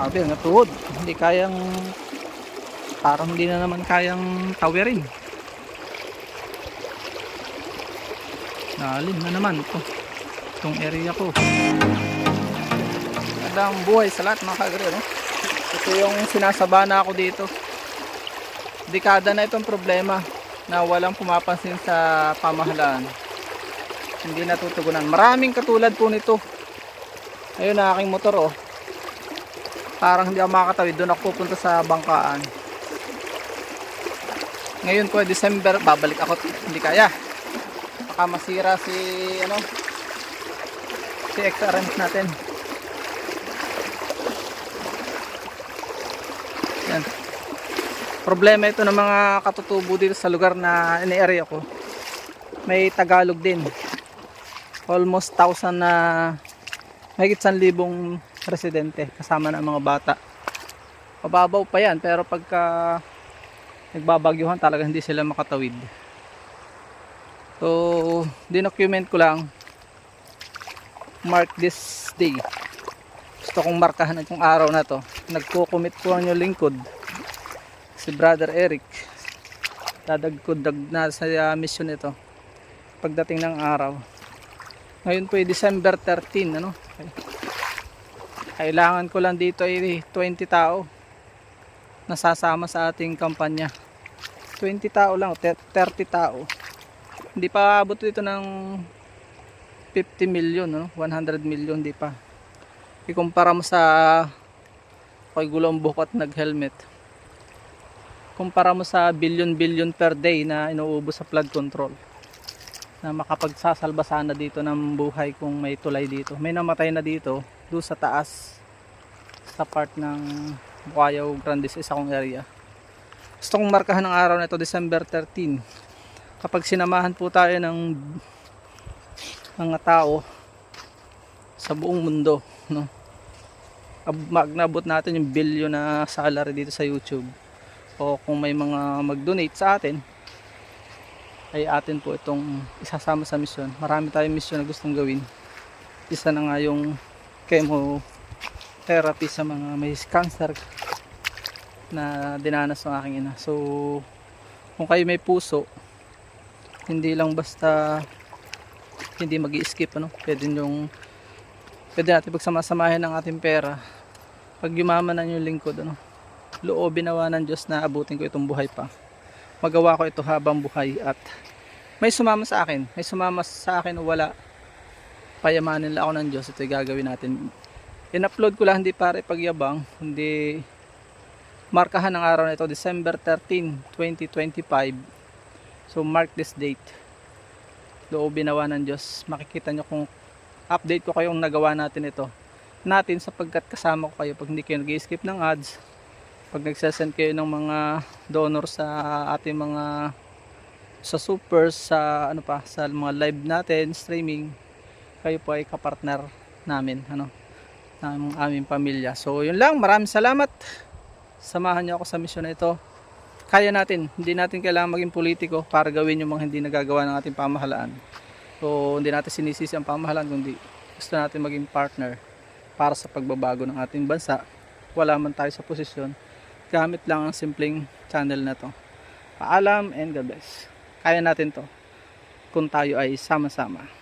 Grabe, nga tuhod. Hindi kayang, parang hindi na naman kayang tawirin. Lalim na naman ito. Itong area ko. Magandang buhay sa lahat mga kagre, no? Ito yung sinasabana ako dito. Dekada na itong problema na walang pumapansin sa pamahalaan. Hindi natutugunan. Maraming katulad po nito. Ayun na aking motor, oh. Parang hindi ako makakatawid. Doon ako pupunta sa bangkaan. Ngayon po December, babalik ako. Hindi kaya. Baka masira si XRM natin. Yan. Problema ito ng mga katutubo dito sa lugar na ini-area ko. May Tagalog din. Almost 1,000 na, mahigit 1,000 residente kasama ng mga bata. Mababaw pa yan, pero pagka nagbabagyuhan talaga hindi sila makatawid. So dinocument ko lang, mark this day. Gusto kong markahan itong araw na to. Nagko-commit ko ang yung lingkod, si Brother Eric. Dadagkod na sa mission ito pagdating ng araw. Ngayon po ay December 13, ano? Kailangan ko lang dito ay 20 tao nasasama sa ating kampanya. 20 tao lang, 30 tao. Hindi pa abot dito ng 50 million, no? 100 million, di pa. Ikumpara mo sa ako'y gulong buhok at nag-helmet. Kumpara mo sa billion per day na inuubos sa flood control. Na makapagsasalba sana dito ng buhay kung may tulay dito. May namatay na dito doon sa taas sa part ng Bukayaw Grande, isa kong area. Gusto kong markahan ng araw na ito, December 13. Kapag sinamahan po tayo ng mga tao sa buong mundo, no? Magnabot natin yung billion na salary dito sa YouTube, o kung may mga mag-donate sa atin, ay atin po itong isasama sa mission. Marami tayong mission na gustong gawin. Isa na nga yung chemotherapy sa mga may cancer na dinanas ng aking ina. So kung kayo may puso, hindi lang basta hindi mag-i-skip, ano? Pwede natin pagsamasamahin ng ating pera. Pag yumaman na yung lingkod, ano? Loobin nawa ng Diyos na abutin ko itong buhay pa. Magawa ko ito habang buhay, at may sumama sa akin. May sumama sa akin o wala, payamanin lang ako ng Diyos. Ito yung gagawin natin. In-upload ko lang, hindi para ipagyabang, hindi markahan ng araw na ito, December 13, 2025. So mark this date. Loobin nawa ng Diyos. Makikita nyo kung update ko kayong nagawa natin ito. Sapagkat kasama ko kayo pag hindi kayo nag-skip ng ads. Pag nagsasend kayo ng mga donor sa ating mga sa supers, sa sa mga live natin, streaming, kayo po ay kapartner namin, ng aming pamilya. So yun lang, maraming salamat. Samahan niyo ako sa mission na ito. Kaya natin, hindi natin kailangan maging politiko para gawin yung mga hindi nagagawa ng ating pamahalaan. So hindi natin sinisisi ang pamahalaan, kundi gusto natin maging partner para sa pagbabago ng ating bansa. Wala man tayo sa posisyon, gamit lang ang simpleng channel na to. Paalam and God bless. Kaya natin to kung tayo ay sama-sama.